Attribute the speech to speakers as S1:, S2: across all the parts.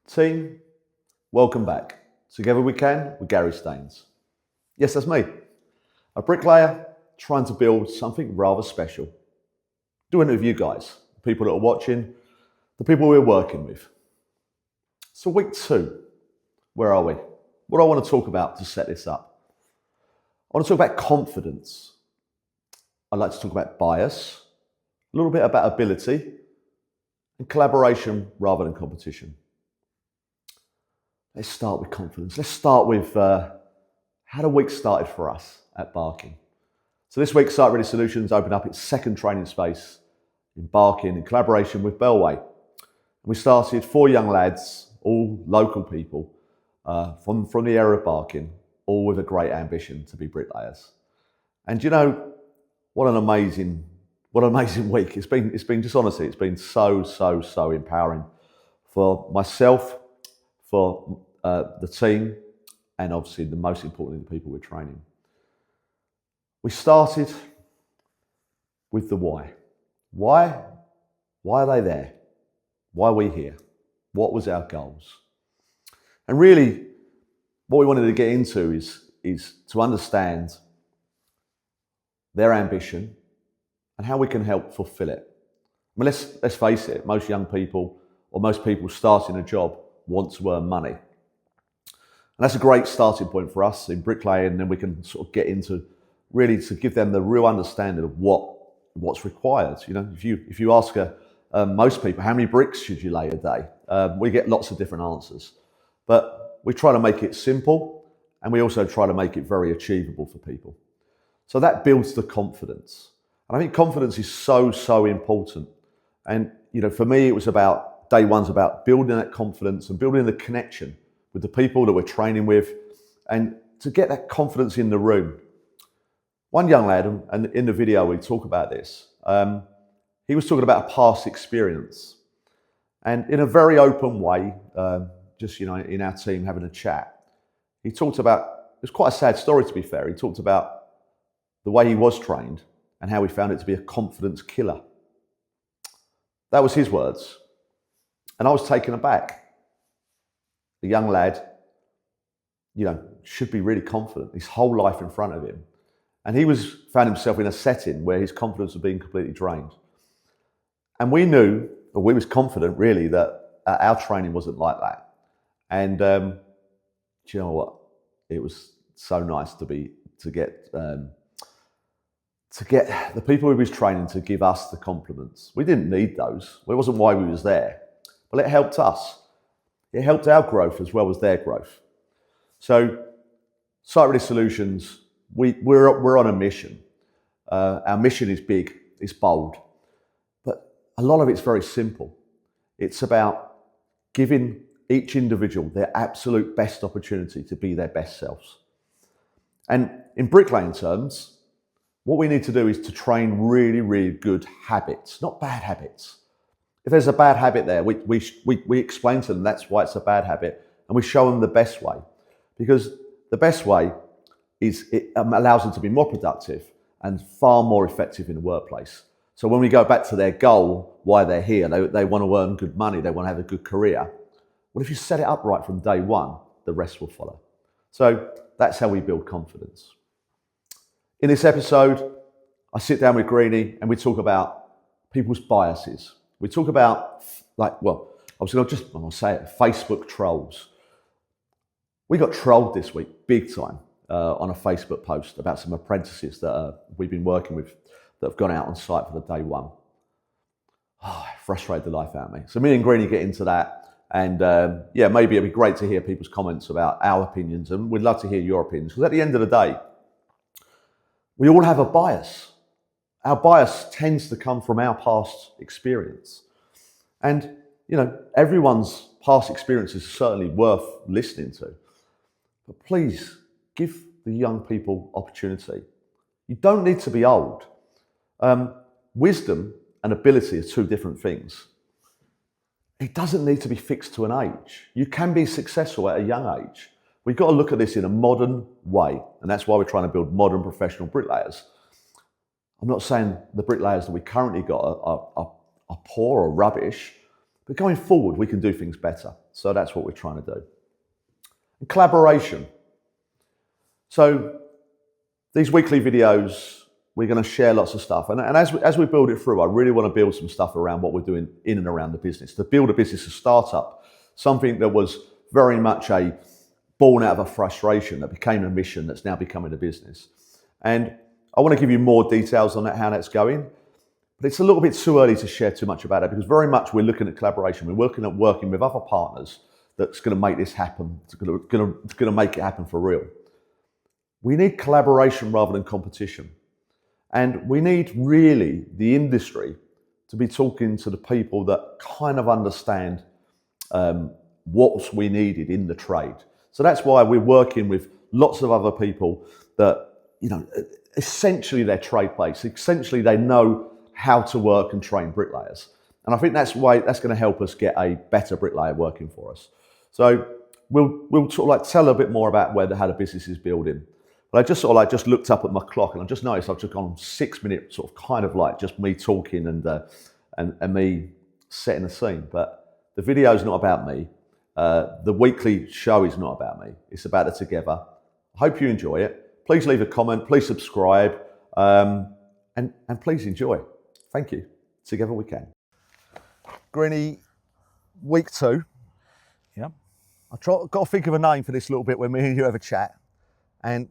S1: Team, welcome back. Together we can with Gary Staines. Yes, that's me, a bricklayer trying to build something rather special. Doing it with you guys, the people that are watching, the people we're working with. So week 2, where are we? What do I want to talk about to set this up? I want to talk about confidence. I'd like to talk about bias, a little bit about ability, and collaboration rather than competition. Let's start with confidence. Let's start with how the week started for us at Barking. So this week, Site Ready Solutions opened up its second training space in Barking in collaboration with Bellway. And we started 4 young lads, all local people from the area of Barking, all with a great ambition to be bricklayers. And you know, what an amazing week. It's been just honestly, it's been so empowering for myself, for the team, and obviously the most importantly, the people we're training. We started with the why. Why are they there? Why are we here? What was our goals? And really, what we wanted to get into is to understand their ambition and how we can help fulfill it. I mean, let's face it, most young people or most people starting a job want to earn money. And that's a great starting point for us in bricklaying, and then we can sort of get into really to give them the real understanding of what's required. You know, if you ask most people, how many bricks should you lay a day? We get lots of different answers. But we try to make it simple, and we also try to make it very achievable for people. So that builds the confidence. And I think confidence is so important. And you know, for me, it was about day one's about building that confidence and building the connection with the people that we're training with, and to get that confidence in the room. One young lad, and in the video we talk about this, he was talking about a past experience. And in a very open way, just you know, in our team having a chat, he talked about, it was quite a sad story to be fair, he talked about the way he was trained and how he found it to be a confidence killer. That was his words. And I was taken aback. The young lad, you know, should be really confident, his whole life in front of him. And he found himself in a setting where his confidence was being completely drained. And we knew, or we was confident really, that our training wasn't like that. And do you know what? It was so nice to get the people we was training to give us the compliments. We didn't need those. It wasn't why we was there, but it helped us. It helped our growth as well as their growth. So, Site Ready Solutions, we're on a mission. Our mission is big, it's bold, but a lot of it's very simple. It's about giving each individual their absolute best opportunity to be their best selves. And in bricklaying terms, what we need to do is to train really good habits, not bad habits. If there's a bad habit there, we explain to them that's why it's a bad habit, and we show them the best way. Because the best way is it allows them to be more productive and far more effective in the workplace. So when we go back to their goal, why they're here, they want to earn good money, they want to have a good career. Well, if you set it up right from day one, the rest will follow. So that's how we build confidence. In this episode, I sit down with Greeny and we talk about people's biases. We talk about, I'll say it, Facebook trolls. We got trolled this week, big time, on a Facebook post about some apprentices that we've been working with that have gone out on site for the day one. Oh, it frustrated the life out of me. So me and Greeny get into that, and maybe it'd be great to hear people's comments about our opinions, and we'd love to hear your opinions, because at the end of the day, we all have a bias. Our bias tends to come from our past experience. And, you know, everyone's past experience is certainly worth listening to. But please, give the young people opportunity. You don't need to be old. Wisdom and ability are 2 different things. It doesn't need to be fixed to an age. You can be successful at a young age. We've got to look at this in a modern way, and that's why we're trying to build modern professional bricklayers. I'm not saying the bricklayers that we currently got are poor or rubbish, But going forward, we can do things better. So that's what we're trying to do. And collaboration. So these weekly videos, we're going to share lots of stuff. And as we build it through, I really want to build some stuff around what we're doing in and around the business. To build a business, a startup, something that was very much born out of a frustration that became a mission that's now becoming a business. And I want to give you more details on that, how that's going. But it's a little bit too early to share too much about it because very much we're looking at collaboration. We're looking at working with other partners that's going to make this happen. It's going to make it happen for real. We need collaboration rather than competition. And we need really the industry to be talking to the people that kind of understand what we needed in the trade. So that's why we're working with lots of other people that, essentially they're trade-based. Essentially they know how to work and train bricklayers. And I think that's why that's going to help us get a better bricklayer working for us. So we'll sort of like tell a bit more about how the business is building. But I just sort of like just looked up at my clock and I just noticed I've just gone 6 minutes, sort of kind of like just me talking and me setting the scene. But the video is not about me. The weekly show is not about me. It's about the together. I hope you enjoy it. Please leave a comment. Please subscribe. And please enjoy. Thank you. Together we can. Greeny, week 2.
S2: Yeah.
S1: Got to think of a name for this little bit when me and you have a chat. And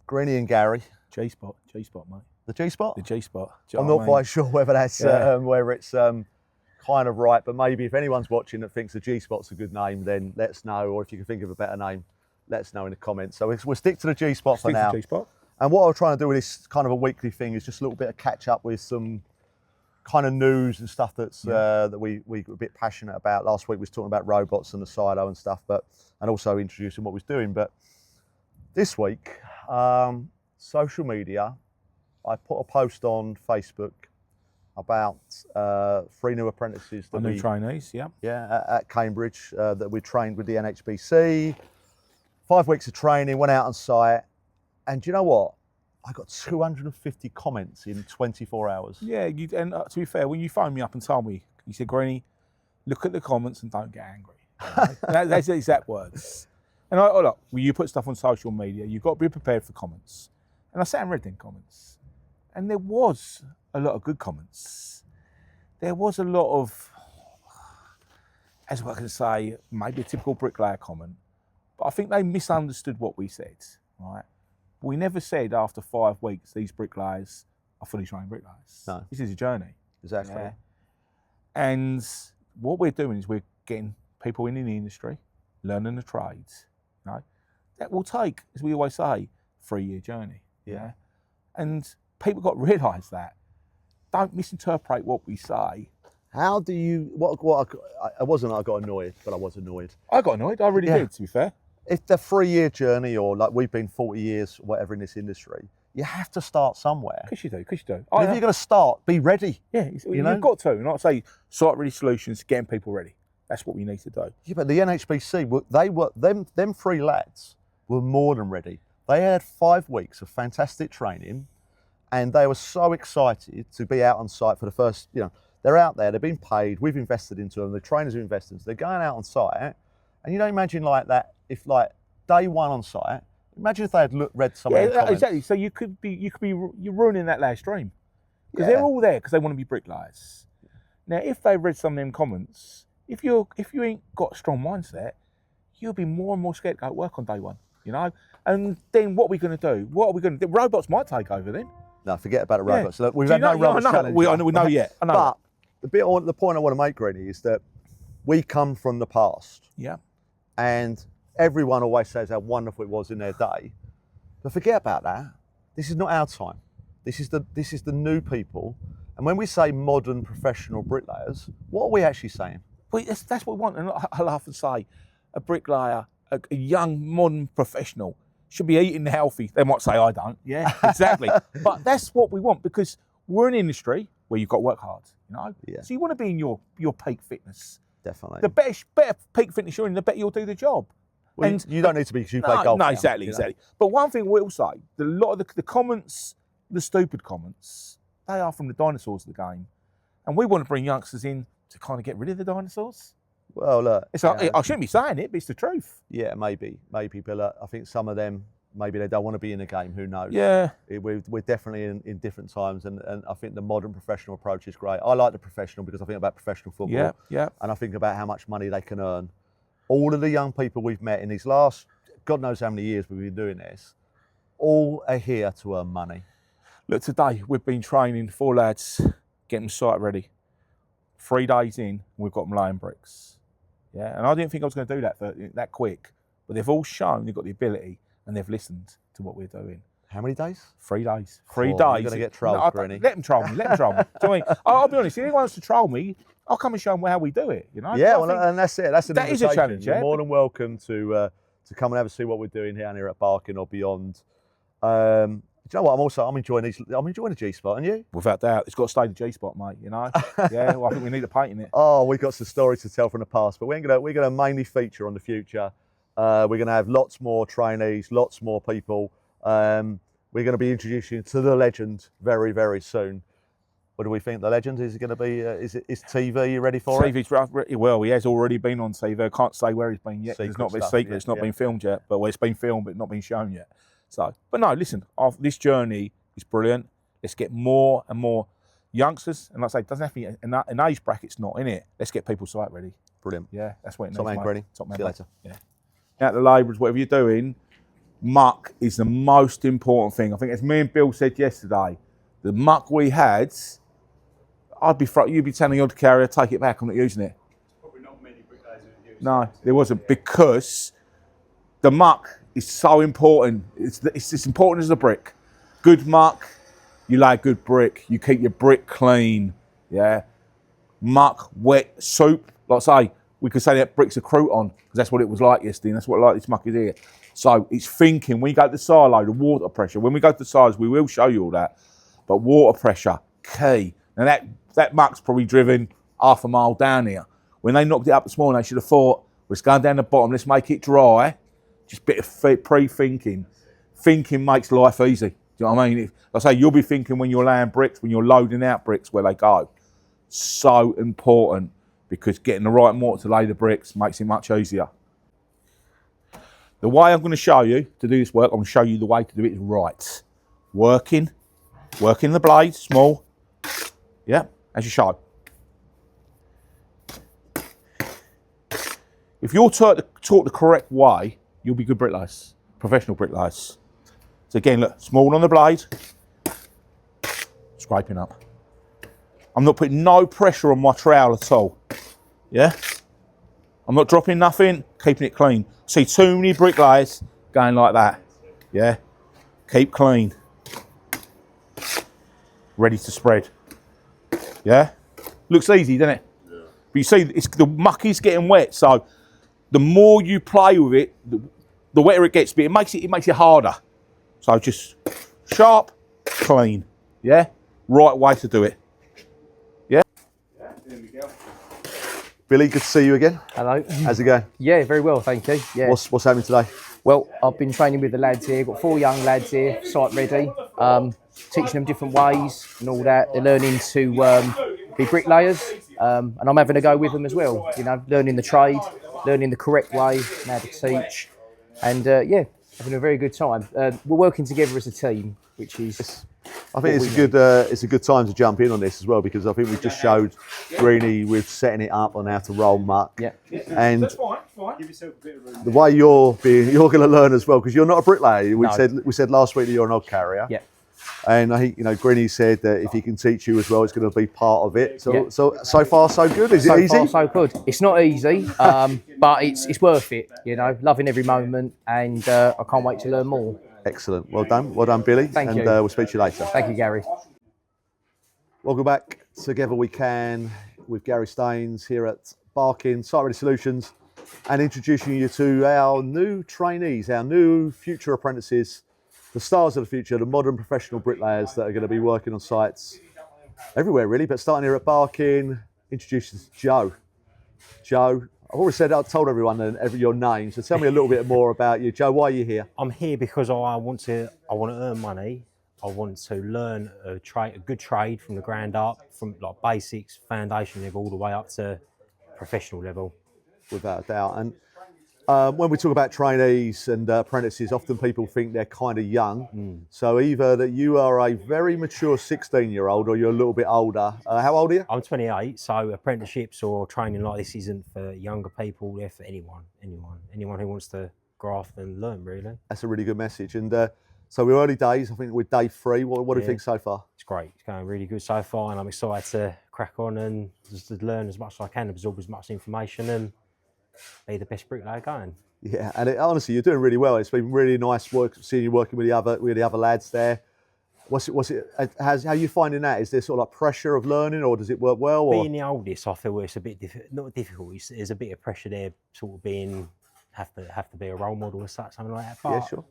S1: Greeny and Garry.
S2: G-spot, mate.
S1: The G-spot?
S2: The G-spot.
S1: I'm not quite sure whether that's where it's kind of right, but maybe if anyone's watching that thinks the G-spot's a good name, then let us know. Or if you can think of a better name, let us know in the comments. So we'll stick to the G-spot for now.
S2: G-spot.
S1: And what I'm trying to do with this kind of a weekly thing is just a little bit of catch up with some kind of news and stuff that's that we're a bit passionate about. Last week we was talking about robots and the silo and stuff, and also introducing what we was doing. But this week, social media, I put a post on Facebook about 3 new apprentices.
S2: New trainees, yeah.
S1: Yeah, at Cambridge that we trained with the NHBC. 5 weeks of training, went out on site. And do you know what? I got 250 comments in 24 hours.
S2: Yeah, and to be fair, when you phoned me up and told me, you said, Greeny, look at the comments and don't get angry. That's the exact words. And look, when you put stuff on social media, you've got to be prepared for comments. And I sat and read them comments. And there was a lot of good comments. There was a lot of, as I can say, maybe a typical bricklayer comment. But I think they misunderstood what we said, right? We never said after 5 weeks these bricklayers are fully trained bricklayers.
S1: No.
S2: This is a journey.
S1: Exactly.
S2: Yeah? And what we're doing is we're getting people in the industry, learning the trades. That will take, as we always say, 3-year journey. Yeah. And people got to realise that. Don't misinterpret what we say.
S1: How do you? I wasn't. I got annoyed, but I was annoyed.
S2: I got annoyed. I really did. To be fair.
S1: If the 3-year journey, or like we've been 40 years, whatever in this industry, you have to start somewhere.
S2: Because you do.
S1: If you're going to start, be ready.
S2: Yeah, you've got to. Not say site ready solutions, getting people ready. That's what we need to do.
S1: Yeah, but the NHBC, them 3 lads were more than ready. They had 5 weeks of fantastic training, and they were so excited to be out on site for the first. They're out there. They've been paid. We've invested into them. The trainers have invested into them. They're going out on site, and you don't imagine like that. If like day 1 on site, imagine if they had read some of the comments.
S2: Exactly. So you're ruining that lad's dream because they're all there because they want to be bricklayers. Now, if they read some of them comments, if you ain't got a strong mindset, you'll be more and more scared to go to work on day 1. And then what are we going to do? The robots might take over then.
S1: No, forget about the robots. Look, we've had no robots challenge.
S2: We know yet. I know.
S1: But the point I want to make, Greeny, is that we come from the past.
S2: Yeah.
S1: And everyone always says how wonderful it was in their day. But forget about that. This is not our time. This is the new people. And when we say modern professional bricklayers, what are we actually saying?
S2: Well, that's what we want. And I laugh and say, a bricklayer, a young modern professional should be eating healthy. They might say, I don't. Yeah, exactly. But that's what we want because we're in an industry where you've got to work hard, Yeah. So you want to be in your peak fitness.
S1: Definitely.
S2: The better peak fitness you're in, the better you'll do the job.
S1: Well, and you don't need to be because you play golf.
S2: No, exactly. But one thing we'll say, a lot of the comments, the stupid comments, they are from the dinosaurs of the game. And we want to bring youngsters in to kind of get rid of the dinosaurs?
S1: Well, look,
S2: It's like, I shouldn't be saying it, but it's the truth.
S1: yeah, maybe, but look, I think some of them, maybe they don't want to be in the game. Who knows?
S2: Yeah.
S1: We're definitely in different times, and I think the modern professional approach is great. I like the professional because I think about professional football.
S2: Yeah, yeah.
S1: And I think about how much money they can earn. All of the young people we've met in these last, God knows how many years we've been doing this, all are here to earn money.
S2: Look, today we've been training 4 lads, getting them site ready. 3 days in, we've got them laying bricks. Yeah, and I didn't think I was going to do that quick, but they've all shown they've got the ability and they've listened to what we're doing.
S1: How many days?
S2: 3 days. 3 days.
S1: You're going to get trolled, Greeny.
S2: Let them troll me. Let them troll me. Do you know what I mean? I'll be honest. If anyone wants to troll me, I'll come and show them how we do it. You know?
S1: Yeah, well, and that's it. That's an
S2: that is a challenge.
S1: You're
S2: Yeah?
S1: more than welcome to come and have a see what we're doing down here at Barking or beyond. Do you know what? I'm enjoying these. I'm enjoying the G spot, and you?
S2: Without doubt, it's got to stay the G spot, mate. You know? Yeah. Well, I think we need to paint in it.
S1: Oh, we've got some stories to tell from the past, but we're gonna mainly feature on the future. We're gonna have lots more trainees, lots more people. We're going to be introducing you to the legend very, very soon. What do we think? The legend is going to be? Is TV? You ready for it?
S2: Well, he has already been on TV. I can't say where he's been yet. It's not been secret.
S1: Yeah,
S2: it's not been filmed yet. But it's been filmed, but not been shown yet. So, but no, listen. This journey is brilliant. Let's get more and more youngsters, and like I say, it doesn't have to be an age bracket's not in it. Let's get people site ready.
S1: Brilliant.
S2: Yeah, that's what it needs.
S1: Top man, Greeny. See you later.
S2: Yeah. Out the labourers, whatever you're doing. Muck is the most important thing. I think, as me and Bill said yesterday, the muck we had, you'd be telling the odd carrier, take it back, I'm not using it.
S3: Probably not many bricklayers who would use it.
S2: No, there wasn't, because the muck is so important. It's as important as the brick. Good muck, you lay a good brick. You keep your brick clean, yeah? Muck, wet, soup. Like I say, we could say that brick's a crouton, because that's what it was like yesterday, and that's what this muck is here. So it's thinking, when you go to the silo, the water pressure, when we go to the silos, we will show you all that, but water pressure, key. Now that muck's probably driven half a mile down here. When they knocked it up this morning, they should have thought, well, it's going down the bottom, let's make it dry. Just a bit of pre-thinking. Thinking makes life easy. Do you know what I mean? Like I say, you'll be thinking when you're laying bricks, when you're loading out bricks, where they go. So important, because getting the right mortar to lay the bricks makes it much easier. The way I'm going to show you to do this work, I'm going to show you the way to do it right. Working the blade, small, yeah, as you show. If you're taught the correct way, you'll be good bricklayers, professional bricklayers. So again, look, small on the blade, scraping up. I'm not putting no pressure on my trowel at all, yeah? I'm not dropping nothing, keeping it clean. See too many bricklayers going like that, yeah? Keep clean. Ready to spread, yeah? Looks easy, doesn't it? Yeah. But you see, the muck is getting wet, so the more you play with it, the wetter it gets, but it makes it harder. So just sharp, clean, yeah? Right way to do it, yeah?
S3: Yeah, there we go.
S1: Billy, good to see you again.
S4: Hello.
S1: How's it going?
S4: Yeah, very well, thank you. Yeah.
S1: What's happening today?
S4: Well, I've been training with the lads here. Got 4 young lads here, site ready. Teaching them different ways and all that. They're learning to be bricklayers, and I'm having a go with them as well. You know, learning the trade, learning the correct way, and how to teach, and yeah, having a very good time. We're working together as a team, which is.
S1: I think it's a good time to jump in on this as well, because I think we just showed Greeny with setting it up on how to roll muck.
S4: Yeah.
S1: And
S3: That's fine. Give yourself a bit of room.
S1: the way you're going to learn as well, because you're not a bricklayer. We
S4: No.
S1: said last week that you're an odd carrier.
S4: Yeah.
S1: And I think Greeny said that if he can teach you as well, it's going to be part of it. So
S4: Yeah.
S1: so far so good. Is it easy?
S4: So far, so good. It's not easy, but it's worth it. You know, loving every moment, and I can't wait to learn more.
S1: Excellent. Well done, Billy.
S4: Thank you.
S1: And we'll speak to you later.
S4: Thank you, Gary.
S1: Welcome back. Together we can with Gary Staines here at Barking Site Ready Solutions, and introducing you to our new trainees, our new future apprentices, the stars of the future, the modern professional bricklayers that are going to be working on sites everywhere really, but starting here at Barking. Introduce us to Joe. Joe, I've already said, I've told everyone your name, so tell me a little bit more about you. Joe, why are you here?
S5: I'm here because I want to earn money. I want to learn a good trade from the ground up, from like basics, foundation level, all the way up to professional level.
S1: Without a doubt. And when we talk about trainees and apprentices, often people think they're kind of young. So either that you are a very mature 16-year-old or you're a little bit older. How old are you?
S5: I'm 28, so apprenticeships or training like this isn't for younger people, they're for anyone who wants to graft and learn, really.
S1: That's a really good message. And so we're early days, I think we're day 3. What do you think so far?
S5: It's great, it's going really good so far, and I'm excited to crack on and just to learn as much as I can, absorb as much information and be the best bricklayer going.
S1: Yeah, and honestly, you're doing really well. It's been really nice seeing you working with the other lads there. How are you finding that? Is there sort of like pressure of learning, or does it work well? Or?
S5: Being the oldest, I feel it's a bit not difficult. There's a bit of pressure there, sort of have to be a role model or something like that. But
S1: yeah, sure.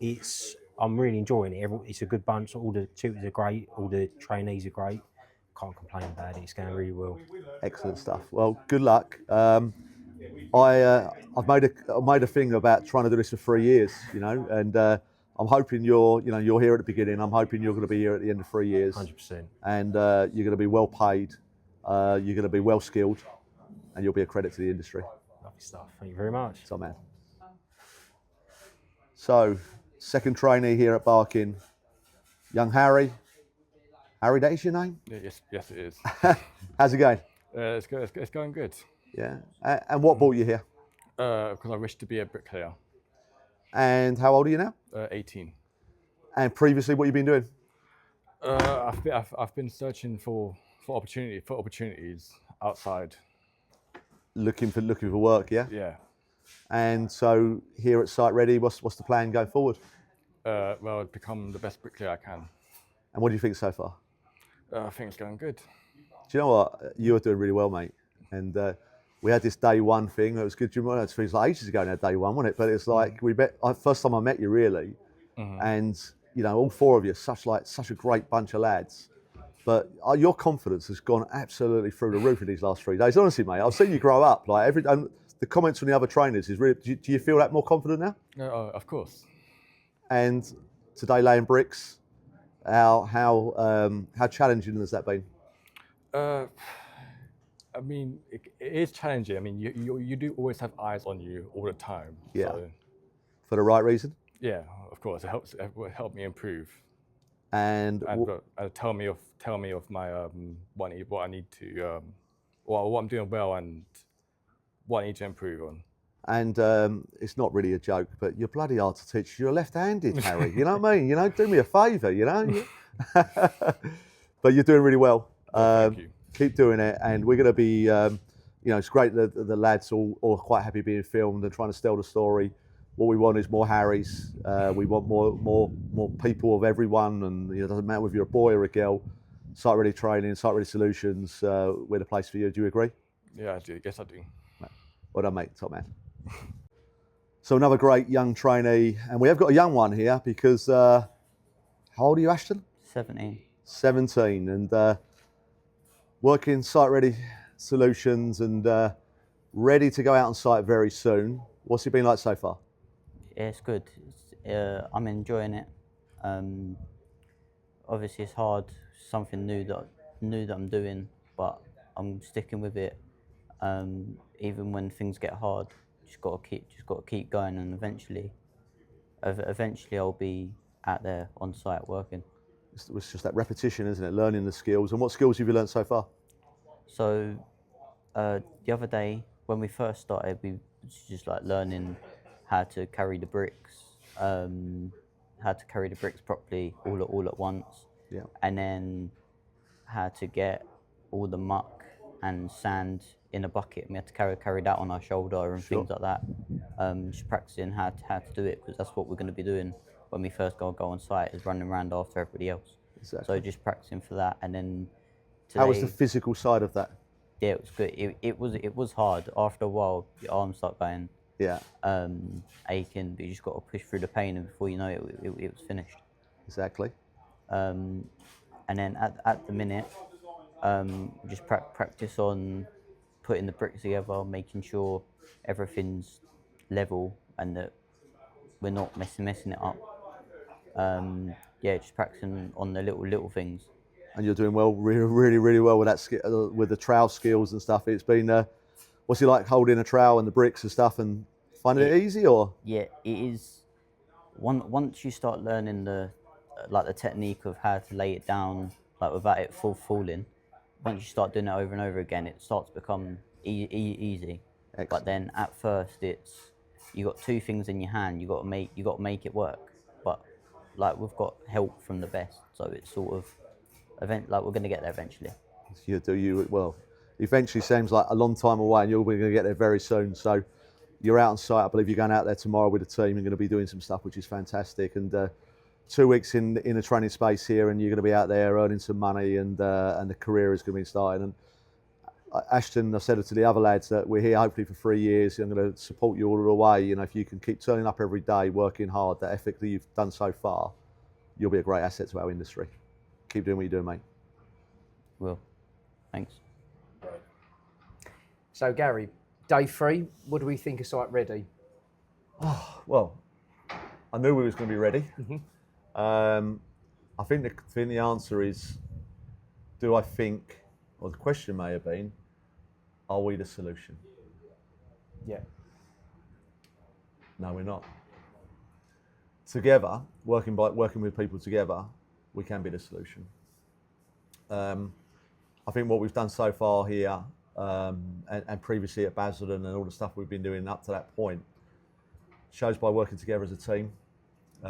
S5: I'm really enjoying it. It's a good bunch. All the tutors are great. All the trainees are great. Can't complain about it. It's going really well.
S1: Excellent stuff. Well, good luck. I've made a thing about trying to do this for 3 years, and I'm hoping you're here at the beginning. I'm hoping you're going to be here at the end of 3 years.
S5: 100%.
S1: And you're going to be well paid. You're going to be well skilled, and you'll be a credit to the industry.
S5: Lovely stuff. Thank you very much.
S1: Top man. So, second trainee here at Barking, young Harry. Harry, that is your name?
S3: Yes, it is.
S1: How's it going?
S3: It's going good.
S1: Yeah. And what brought you here?
S3: Because I wish to be a bricklayer.
S1: And how old are you now?
S3: 18.
S1: And previously, what have you been doing?
S3: I've been searching for opportunities outside.
S1: Looking for work, yeah.
S3: Yeah.
S1: And so here at Site Ready, what's the plan going forward?
S3: Well, become the best bricklayer I can.
S1: And what do you think so far?
S3: I think it's going good.
S1: Do you know what? You're doing really well, mate. And we had this day one thing. It was good. Do you remember? It feels like ages ago now, day one, wasn't it? But it's like first time I met you, really. And all 4 of you, such a great bunch of lads. But your confidence has gone absolutely through the roof in these last 3 days. Honestly, mate, I've seen you grow up. The comments from the other trainers is really. Do you feel that more confident now?
S3: Of course.
S1: And today laying bricks, how challenging has that been?
S3: I mean, it is challenging. I mean, you do always have eyes on you all the time.
S1: Yeah.
S3: So,
S1: for the right reason.
S3: Yeah, of course. It will help me improve.
S1: And
S3: tell me of my what I need to what I'm doing well and what I need to improve on.
S1: And it's not really a joke, but you're bloody hard to teach. You're left-handed, Harry. You know what I mean? Do me a favour. But you're doing really well.
S3: Thank you.
S1: Keep doing it, and we're going to be. It's great that the lads all quite happy being filmed and trying to tell the story. What we want is more Harrys. We want more people of everyone, and it doesn't matter if you're a boy or a girl. Site Ready Training, Site Ready Solutions, we're the place for you. Do you agree?
S3: Yeah, I do. Yes, I do.
S1: Well done, mate. Top man. So another great young trainee, and we have got a young one here because how old are you, Ashton?
S6: 17.
S1: 17, and working Site Ready Solutions and ready to go out on site very soon. What's it been like so far?
S6: Yeah, it's good. I'm enjoying it. Obviously, it's hard, something new that I'm doing, but I'm sticking with it. Even when things get hard, just got to keep going, and eventually I'll be out there on site working.
S1: It's just that repetition, isn't it? Learning the skills. And what skills have you learned so far?
S6: So the other day when we first started, we was just like learning how to carry the bricks, properly all at once.
S1: Yeah.
S6: And then how to get all the muck and sand in a bucket. We had to carry that on our shoulder and
S1: Sure.
S6: things like that. Just practicing how to do it, because that's what we're going to be doing when we first go on site, is running around after everybody else.
S1: Exactly.
S6: So just practicing for that, and then today,
S1: How was the physical side of that?
S6: yeah, it was good. It was hard. After a while, your arms start going
S1: Yeah,
S6: aching, but you just got to push through the pain, and before you know it was finished.
S1: exactly.
S6: And then at the minute, just practice on putting the bricks together, making sure everything's level and that we're not messing it up. yeah, just practicing on the little things.
S1: And you're doing well, really well with that, with the trowel skills and stuff. It's been, what's it like holding a trowel and the bricks and stuff, and finding it easy, or?
S6: Yeah, it is. Once you start learning the like the technique of how to lay it down, like without it falling, once you start doing it over and over again, it starts to become easy.
S1: Excellent.
S6: But then at first, you got two things in your hand. You got to make it work. But like we've got help from the best, so it's sort of like we're gonna get there eventually.
S1: You do you well. Eventually seems like a long time away, and you're going to get there very soon. So you're out on site. I believe you're going out there tomorrow with the team and going to be doing some stuff, which is fantastic. And 2 weeks in the training space here, and you're going to be out there earning some money, and the career is going to be starting. And Ashton, I said it to the other lads that we're here hopefully for 3 years. I'm going to support you all the way. You know, if you can keep turning up every day, working hard, that effort that you've done so far, you'll be a great asset to our industry. Keep doing what you're doing, mate.
S6: Well, thanks.
S4: So Gary, day 3, what do we think of site ready?
S1: Well, I knew we was going to be ready. I think the answer is, do I think, or the question may have been, are we the solution?
S4: Yeah.
S1: No, we're not. Together, working with people together, we can be the solution. I think what we've done so far here, and previously at Basildon and all the stuff we've been doing up to that point, shows by working together as a team,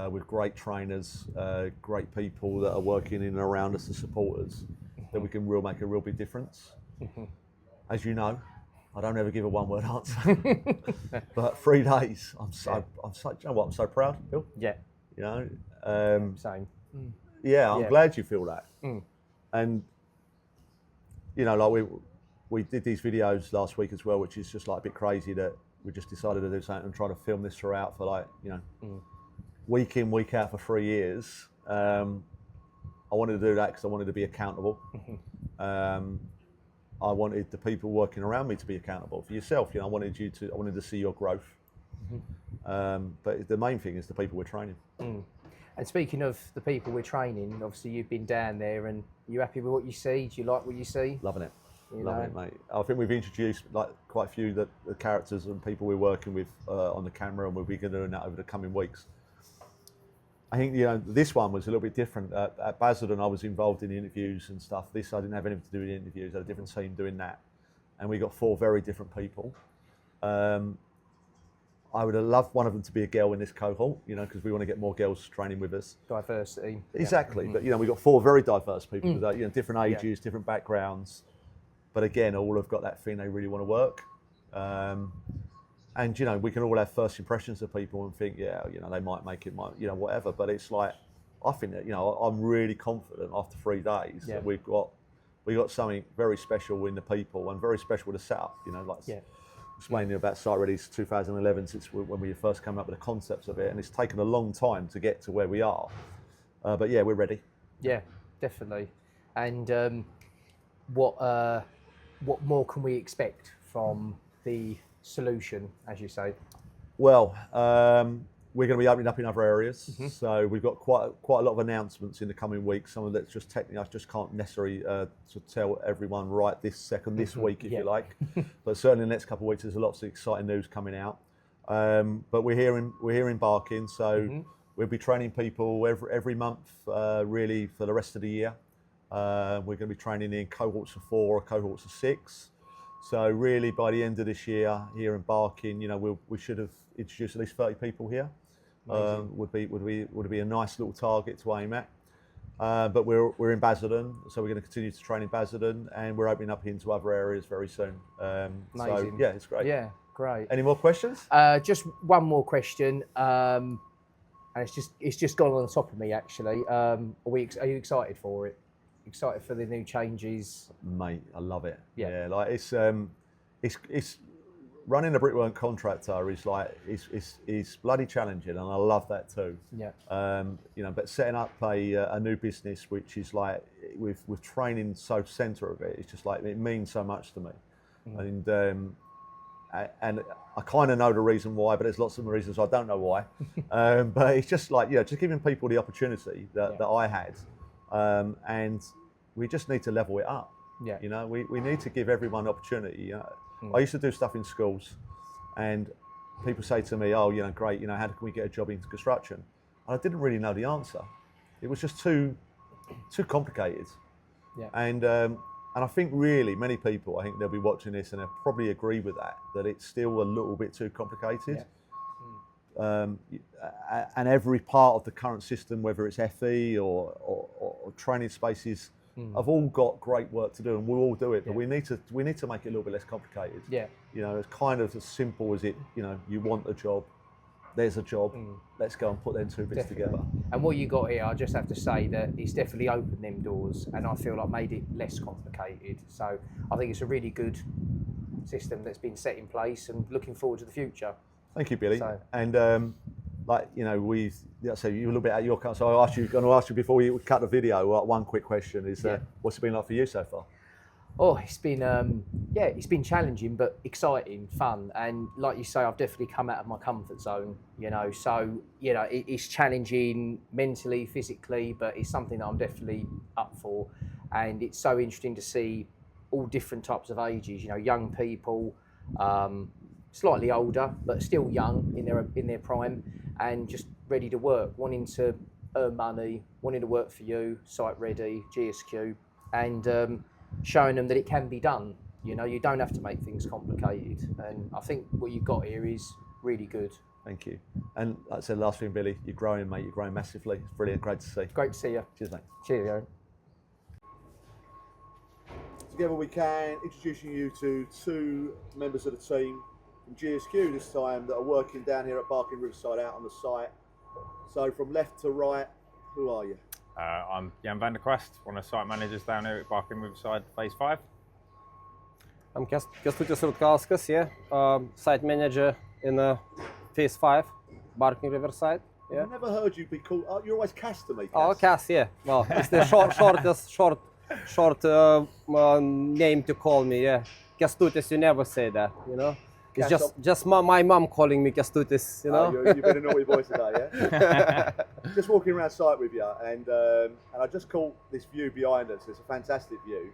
S1: with great trainers, great people that are working in and around us to support us, that we can make a real big difference. As you know, I don't ever give a one-word answer, but 3 days, I'm so, you know what, I'm so proud, Bill.
S4: Yeah.
S1: You know,
S4: Same.
S1: yeah, I'm
S4: Yeah.
S1: glad you feel that. And you know, like we did these videos last week as well, which is just like a bit crazy that we just decided to do something and try to film this throughout for like, you know, week in, week out for 3 years. I wanted to do that because I wanted to be accountable. I wanted the people working around me to be accountable. For yourself, you know, I wanted to see your growth. But the main thing is the people we're training.
S4: And speaking of the people we're training, obviously you've been down there, and you happy with what you see? Do you like what you see?
S1: Loving it.
S4: You
S1: Loving
S4: know?
S1: it, mate. I think we've introduced like quite a few the characters and people we're working with on the camera, and we'll be doing that over the coming weeks. I think, you know, this one was a little bit different. At Basildon, I was involved in the interviews and stuff. This, I didn't have anything to do with the interviews. I had a different team doing that. And we got 4 very different people. I would have loved one of them to be a girl in this cohort, you know, because we want to get more girls training with us.
S4: Diversity.
S1: Exactly. But, you know, we got 4 very diverse people with, you know, different ages, different backgrounds. But again, all have got that thing they really want to work. And, you know, we can all have first impressions of people and think, yeah, you know, they might make it, you know, whatever. But it's like, I think that, you know, I'm really confident after 3 days that we got something very special in the people and very special with the setup, you know, like explaining about Site Ready's 2011 since when we first came up with the concepts of it. And it's taken a long time to get to where we are. But yeah, we're ready.
S4: Yeah, definitely. And what more can we expect from the solution, as you say?
S1: Well, we're going to be opening up in other areas. So we've got quite a lot of announcements in the coming weeks. Some of that's just technically, I just can't necessarily to tell everyone right this second, this week, if you like. But certainly in the next couple of weeks, there's lots of exciting news coming out. But we're here in Barking, so we'll be training people every month, really, for the rest of the year. We're going to be training in cohorts of 4 or cohorts of 6. So really, by the end of this year, here in Barking, you know, we should have introduced at least 30 people here. Would be a nice little target to aim at. But we're in Basildon, so we're going to continue to train in Basildon, and we're opening up into other areas very soon. So yeah, it's great.
S4: Yeah, great.
S1: Any more questions?
S4: Just one more question, and it's just gone on the top of me actually. Are you excited for it? Excited for the new changes?
S1: Mate, I love it.
S4: Yeah.
S1: Like it's running a brickwork contractor is like it's bloody challenging, and I love that too.
S4: Yeah.
S1: You know, but setting up a new business, which is like with training so centre of it, it's just like it means so much to me. and I kind of know the reason why, but there's lots of reasons I don't know why. But it's just like, just giving people the opportunity that I had, and we just need to level it up.
S4: Yeah.
S1: You know, we need to give everyone the opportunity. I used to do stuff in schools, and people say to me, "Oh, great. How can we get a job in construction?" And I didn't really know the answer. It was just too complicated.
S4: Yeah.
S1: And I think really many people, I think they'll be watching this and they'll probably agree with that it's still a little bit too complicated. Yeah. And every part of the current system, whether it's FE or training spaces, have all got great work to do, and we'll all do it. But we need to make it a little bit less complicated.
S4: Yeah.
S1: It's kind of as simple as it. You want a job. There's a job, let's go and put them two bits together.
S4: And what you got here, I just have to say that it's definitely opened them doors, and I feel like made it less complicated. So I think it's a really good system that's been set in place, and looking forward to the future.
S1: Thank you, Billy.
S4: So,
S1: and so you a little bit at your so I'm going to ask you before we cut the video. One quick question is, what's it been like for you so far?
S4: Oh, it's been it's been challenging but exciting, fun, and like you say, I've definitely come out of my comfort zone. So it's challenging mentally, physically, but it's something that I'm definitely up for, and it's so interesting to see all different types of ages. Young people, slightly older but still young in their prime, and just ready to work, wanting to earn money, wanting to work for you, site ready, GSQ, and showing them that it can be done. You don't have to make things complicated, and I think what you've got here is really good.
S1: Thank you. And like I said, last thing, Billy, you're growing, mate. You're growing massively. It's brilliant. Great to see.
S4: Great to see you.
S1: Cheers, mate.
S4: Cheers, Aaron.
S1: Together we can, introducing you to two members of the team from GSQ this time that are working down here at Barking Riverside out on the site. So from left to right, who are you?
S3: I'm Jan van der Kwast, one of the site managers down here at Barking Riverside Phase 5.
S7: I'm Kęstutis Rutkauskas, site manager in Phase 5, Barking Riverside. Yeah.
S1: I've never heard you be called. You're always Cass to me. Cass.
S7: Oh, Cass, yeah. Well, it's the short name to call me. Yeah, Kęstutis. You never say that, It's just my mom calling me Kęstutis,
S1: You've been a naughty boy today, yeah? Just walking around site with you, and I just caught this view behind us. It's a fantastic view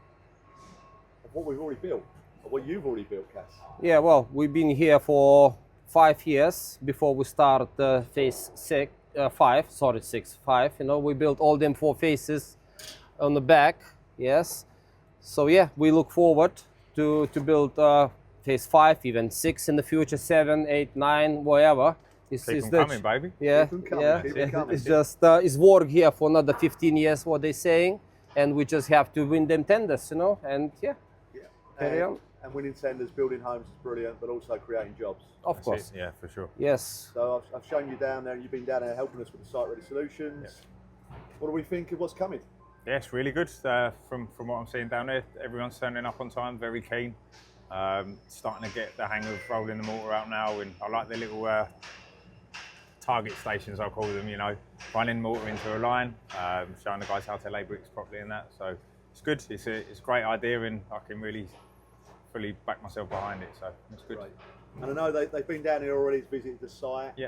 S1: of what we've already built, or what you've already built, Cass.
S7: Yeah, well, we've been here for 5 years before we start Phase 5. We built all them 4 phases on the back, yes. So yeah, we look forward to build Phase 5, even 6 in the future, 7, 8, 9, whatever.
S3: Keep them coming, baby.
S7: Yeah,
S1: Keep them coming.
S7: It's just it's work here for another 15 years, what they're saying, and we just have to win them tenders, and carry on.
S1: And winning tenders, building homes is brilliant, but also creating jobs.
S7: Of course.
S3: Yeah, for sure.
S7: Yes.
S1: So I've shown you down there, and you've been down there helping us with the site ready solutions.
S3: Yeah.
S1: What do we think of what's coming?
S3: Yeah, it's really good. From what I'm seeing down there, everyone's turning up on time, very keen. Starting to get the hang of rolling the mortar out now, and I like the little target stations, I'll call them, running mortar into a line, showing the guys how to lay bricks properly and that. So it's good. It's a great idea, and I can really fully back myself behind it. So it's good.
S1: Right. And I know they've been down here already to visit the site.
S3: Yeah.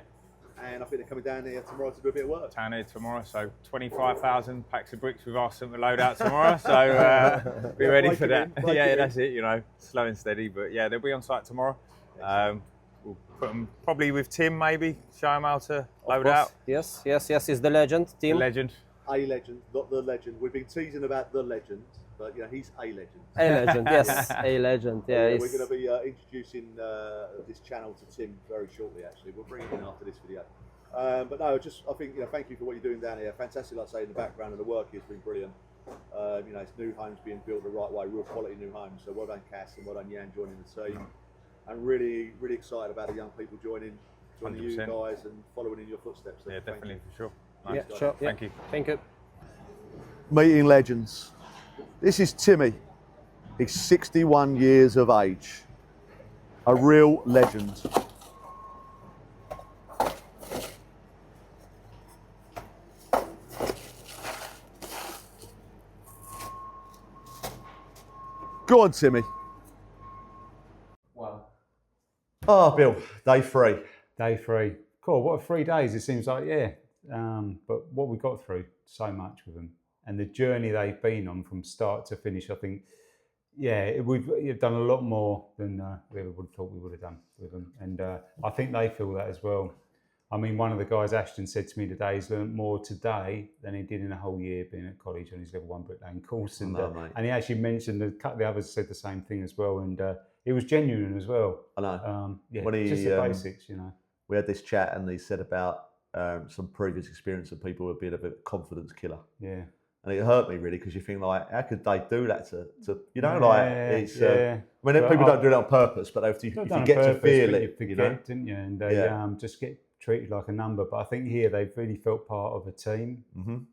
S1: And I think they're coming down here tomorrow to do a bit of work.
S3: Down here tomorrow, so 25,000 packs of bricks we've asked them to load out tomorrow. So be ready for that. Yeah, that's it. Slow and steady, but yeah, they'll be on site tomorrow. We'll put them probably with Tim, maybe show them how to load out.
S7: Yes. He's the legend, Tim.
S3: The legend.
S1: A legend, not the legend. We've been teasing about the legend, but he's a legend.
S7: A legend, yes, a legend. Yeah,
S1: we're going to be introducing this channel to Tim very shortly. Actually, we'll bring him in after this video. But no, I think thank you for what you're doing down here. Fantastic, like I say, in the background, and the work has been brilliant. It's new homes being built the right way, real quality new homes. So well done, Cass, and well done, Jan, joining the team. And really, really excited about the young people joining
S3: 100%.
S1: you guys and following in your footsteps. So
S3: yeah, definitely, for sure.
S7: Yeah,
S3: Nice.
S7: sure.
S3: Thank you.
S7: Thank you.
S1: Meeting legends. This is Timmy. He's 61 years of age. A real legend. Go on, Timmy. Oh, Bill, day 3.
S8: Day 3. Cool. What 3 days? It seems like, yeah. But what we got through, so much with them, and the journey they've been on from start to finish. I think, yeah, we've done a lot more than we ever would have thought we would have done with them, and I think they feel that as well. I mean, one of the guys, Ashton, said to me today, he's learned more today than he did in a whole year being at college on his level 1 bricklaying course. And he actually mentioned a couple of the others said the same thing as well, and it was genuine as well.
S1: I know.
S8: Yeah,
S1: When
S8: just the basics, you know.
S1: We had this chat and he said about some previous experience of people with being a bit of a confidence killer.
S8: Yeah.
S1: And it hurt me really, because you think like, how could they do that to you know, like it's. I mean, people don't do that on purpose, but if you get to feel it,
S8: you forget,
S1: you know,
S8: didn't you? And they just get treated like a number. But I think here they've really felt part of a team,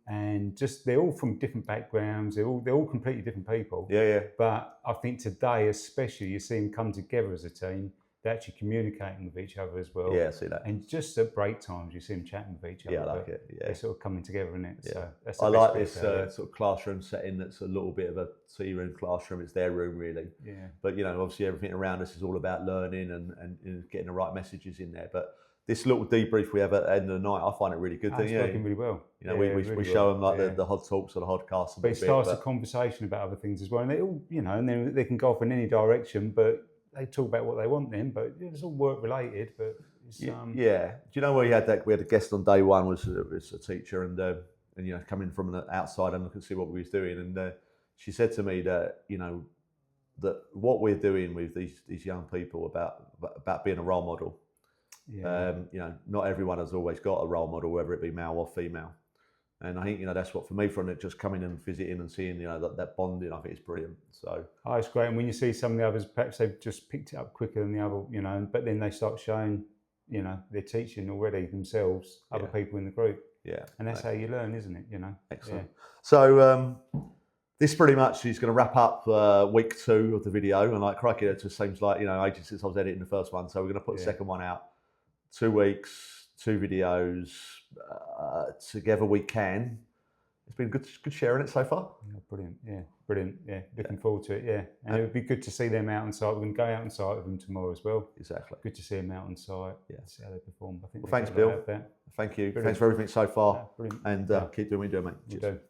S8: and just they're all from different backgrounds. They're all completely different people.
S1: Yeah.
S8: But I think today, especially, you see them come together as a team. They're actually communicating with each other as well.
S1: Yeah, I see that.
S8: And just at break times, you see them chatting with each other.
S1: Yeah, I like it. Yeah,
S8: they're sort of coming together, isn't it?
S1: Yeah.
S8: So that's
S1: I like this sort of classroom setting. That's a little bit of a tea room classroom. It's their room really.
S8: Yeah.
S1: But you know, obviously everything around us is all about learning and getting the right messages in there. But this little debrief we have at the end of the night, I find it really good.
S8: It's working really well.
S1: You know, we show them like the hot talks or the hodcasts.
S8: But it starts a conversation about other things as well, and they all, you know, and then they can go off in any direction, but they talk about what they want then. But it's all work related. But it's,
S1: Do you know where we had a guest on day 1 was a teacher, and you know, coming from the outside and look and see what we was doing, and she said to me that, you know, that what we're doing with these young people about being a role model. You know, not everyone has always got a role model, whether it be male or female. And I think, you know, that's what for me, from it, just coming and visiting and seeing, you know, that bonding, I think it's brilliant. So
S8: it's great. And when you see some of the others, perhaps they've just picked it up quicker than the other, you know, but then they start showing, you know, they're teaching already themselves, other people in the group.
S1: Yeah.
S8: And that's how you learn, isn't it? You know.
S1: Excellent. Yeah. So this pretty much is going to wrap up week 2 of the video. And like, crikey, it just seems like, you know, ages since I was editing the first one. So we're going to put the second one out. 2 weeks, 2 videos, together we can. It's been good sharing it so far.
S8: Yeah, brilliant. Yeah, looking forward to it. Yeah, and it would be good to see them out on site. We're going to go out on site with them tomorrow as well.
S1: Exactly.
S8: Good to see them out on site.
S1: Yeah,
S8: see how they perform. I think.
S1: Well, thanks, Bill. Thank you. Brilliant. Thanks for everything so far.
S8: Brilliant.
S1: And keep doing what you're doing, mate.
S8: Cheers.